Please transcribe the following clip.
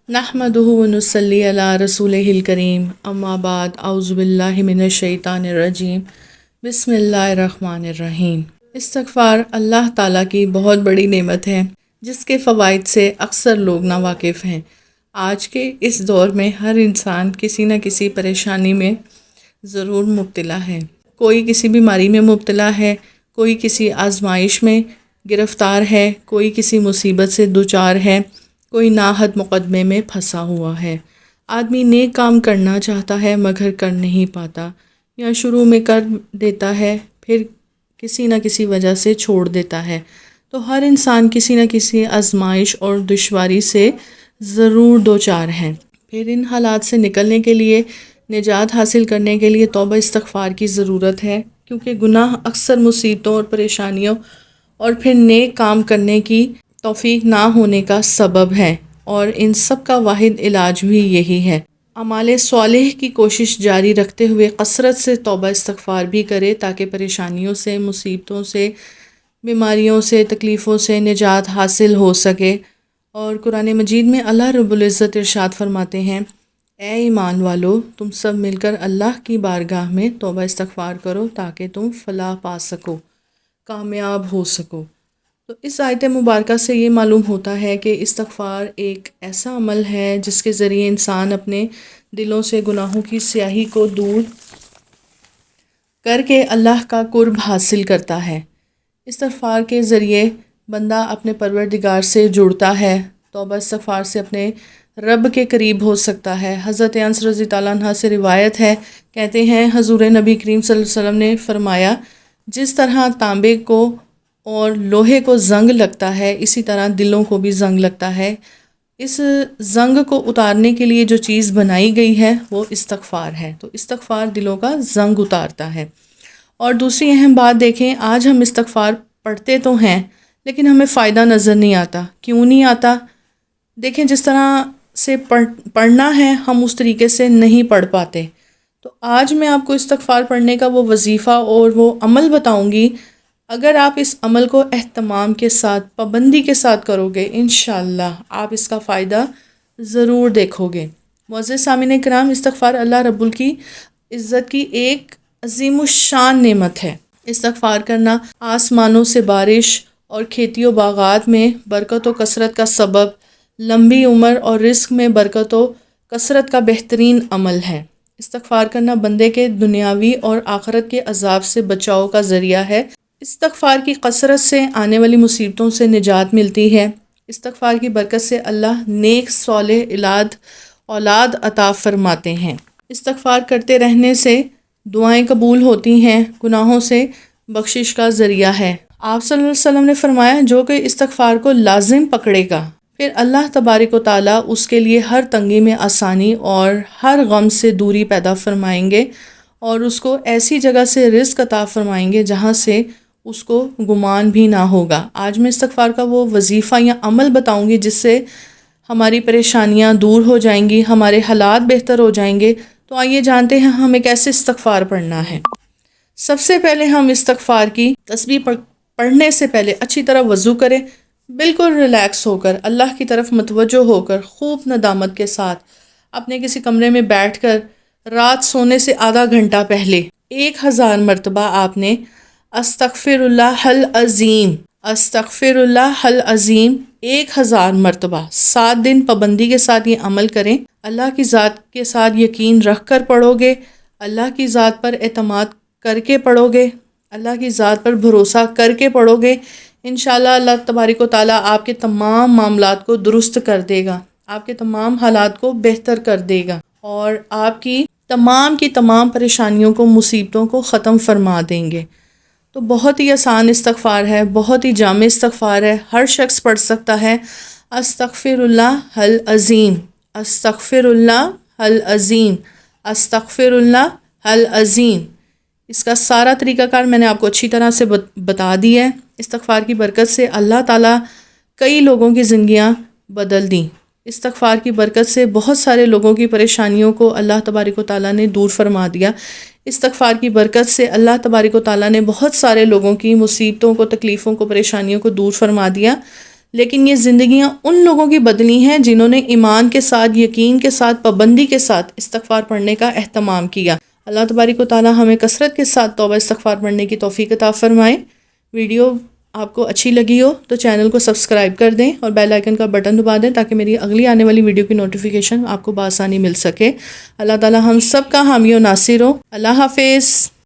نحمدہ ونصلی علی رسولہ الکریم اما بعد اعوذ باللہ من الشیطان الرجیم بسم اللہ الرحمن الرحیم۔ استغفار اللہ تعالیٰ کی بہت بڑی نعمت ہے جس کے فوائد سے اکثر لوگ ناواقف ہیں۔ آج کے اس دور میں ہر انسان کسی نہ کسی پریشانی میں ضرور مبتلا ہے، کوئی کسی بیماری میں مبتلا ہے، کوئی کسی آزمائش میں گرفتار ہے، کوئی کسی مصیبت سے دوچار ہے، کوئی ناحد مقدمے میں پھنسا ہوا ہے۔ آدمی نیک کام کرنا چاہتا ہے مگر کر نہیں پاتا، یا شروع میں کر دیتا ہے پھر کسی نہ کسی وجہ سے چھوڑ دیتا ہے۔ تو ہر انسان کسی نہ کسی آزمائش اور دشواری سے ضرور دوچار ہے۔ پھر ان حالات سے نکلنے کے لیے، نجات حاصل کرنے کے لیے توبہ استغفار کی ضرورت ہے، کیونکہ گناہ اکثر مصیبتوں اور پریشانیوں اور پھر نیک کام کرنے کی توفیق نہ ہونے کا سبب ہے، اور ان سب کا واحد علاج بھی یہی ہے۔ اعمال صالح کی کوشش جاری رکھتے ہوئے کثرت سے توبہ استغفار بھی کرے تاکہ پریشانیوں سے، مصیبتوں سے، بیماریوں سے، تکلیفوں سے نجات حاصل ہو سکے۔ اور قرآن مجید میں اللہ رب العزت ارشاد فرماتے ہیں، اے ایمان والو، تم سب مل کر اللہ کی بارگاہ میں توبہ استغفار کرو تاکہ تم فلاح پا سکو، کامیاب ہو سکو۔ تو اس آیت مبارکہ سے یہ معلوم ہوتا ہے کہ استغفار ایک ایسا عمل ہے جس کے ذریعے انسان اپنے دلوں سے گناہوں کی سیاہی کو دور کر کے اللہ کا قرب حاصل کرتا ہے۔ استغفار کے ذریعے بندہ اپنے پروردگار سے جڑتا ہے، توبہ استغفار سے اپنے رب کے قریب ہو سکتا ہے۔ حضرت انس رضی اللہ عنہ سے روایت ہے، کہتے ہیں حضور نبی کریم صلی اللہ علیہ وسلم نے فرمایا، جس طرح تانبے کو اور لوہے کو زنگ لگتا ہے اسی طرح دلوں کو بھی زنگ لگتا ہے۔ اس زنگ کو اتارنے کے لیے جو چیز بنائی گئی ہے وہ استغفار ہے، تو استغفار دلوں کا زنگ اتارتا ہے۔ اور دوسری اہم بات دیکھیں، آج ہم استغفار پڑھتے تو ہیں لیکن ہمیں فائدہ نظر نہیں آتا۔ کیوں نہیں آتا؟ دیکھیں، جس طرح سے پڑھنا ہے ہم اس طریقے سے نہیں پڑھ پاتے۔ تو آج میں آپ کو استغفار پڑھنے کا وہ وظیفہ اور وہ عمل بتاؤں گی، اگر آپ اس عمل کو اہتمام کے ساتھ، پابندی کے ساتھ کرو گے، انشاءاللہ آپ اس کا فائدہ ضرور دیکھو گے۔ معزز سامعین کرام، استغفار اللہ رب کی عزت کی ایک عظیم الشان نعمت ہے۔ استغفار کرنا آسمانوں سے بارش اور کھیتی و باغات میں برکت و کثرت کا سبب، لمبی عمر اور رزق میں برکت و کثرت کا بہترین عمل ہے۔ استغفار کرنا بندے کے دنیاوی اور آخرت کے عذاب سے بچاؤ کا ذریعہ ہے۔ استغفار کی کثرت سے آنے والی مصیبتوں سے نجات ملتی ہے۔ استغفار کی برکت سے اللہ نیک صالح اولاد عطا فرماتے ہیں۔ استغفار کرتے رہنے سے دعائیں قبول ہوتی ہیں، گناہوں سے بخشش کا ذریعہ ہے۔ آپ صلی اللہ علیہ وسلم نے فرمایا، جو کہ استغفار کو لازم پکڑے گا، پھر اللہ تبارک و تعالیٰ اس کے لیے ہر تنگی میں آسانی اور ہر غم سے دوری پیدا فرمائیں گے، اور اس کو ایسی جگہ سے رزق عطا فرمائیں گے جہاں سے اس کو گمان بھی نہ ہوگا۔ آج میں استغفار کا وہ وظیفہ یا عمل بتاؤں گی جس سے ہماری پریشانیاں دور ہو جائیں گی، ہمارے حالات بہتر ہو جائیں گے۔ تو آئیے جانتے ہیں ہمیں کیسے استغفار پڑھنا ہے۔ سب سے پہلے ہم استغفار کی تسبیح پڑھنے سے پہلے اچھی طرح وضو کریں، بالکل ریلیکس ہو کر، اللہ کی طرف متوجہ ہو کر، خوب ندامت کے ساتھ اپنے کسی کمرے میں بیٹھ کر رات سونے سے آدھا گھنٹہ پہلے 1000 مرتبہ آپ نے استغفر اللہ العظیم، استغفر اللہ العظیم 1000 مرتبہ 7 دن پابندی کے ساتھ یہ عمل کریں۔ اللہ کی ذات کے ساتھ یقین رکھ کر پڑھو گے، اللہ کی ذات پر اعتماد کر کے پڑھو گے، اللہ کی ذات پر بھروسہ کر کے پڑھو گے، انشاءاللہ اللہ تبارک و تعالیٰ آپ کے تمام معاملات کو درست کر دے گا، آپ کے تمام حالات کو بہتر کر دے گا، اور آپ کی تمام پریشانیوں کو، مصیبتوں کو ختم فرما دیں گے۔ تو بہت ہی آسان استغفار ہے، بہت ہی جامع استغفار ہے، ہر شخص پڑھ سکتا ہے۔ استغفر اللہ العظیم، استغفر اللہ العظیم، استغفر اللہ العظیم۔ اس کا سارا طریقہ کار میں نے آپ کو اچھی طرح سے بتا دیا ہے۔ استغفار کی برکت سے اللہ تعالیٰ کئی لوگوں کی زندگیاں بدل دیں۔ استغفار کی برکت سے بہت سارے لوگوں کی پریشانیوں کو اللہ تبارک و تعالیٰ نے دور فرما دیا۔ استغفار کی برکت سے اللہ تبارک و تعالیٰ نے بہت سارے لوگوں کی مصیبتوں کو، تکلیفوں کو، پریشانیوں کو دور فرما دیا۔ لیکن یہ زندگیاں ان لوگوں کی بدلی ہیں جنہوں نے ایمان کے ساتھ، یقین کے ساتھ، پابندی کے ساتھ استغفار پڑھنے کا اہتمام کیا۔ اللہ تبارک و تعالی ہمیں کثرت کے ساتھ توبہ استغفار پڑھنے کی توفیق عطا فرمائے۔ ویڈیو آپ کو اچھی لگی ہو تو چینل کو سبسکرائب کر دیں اور بیل آئیکن کا بٹن دبا دیں تاکہ میری اگلی آنے والی ویڈیو کی نوٹیفیکیشن آپ کو بآسانی مل سکے۔ اللہ تعالی ہم سب کا حامی و ناصر ہو۔ اللہ حافظ۔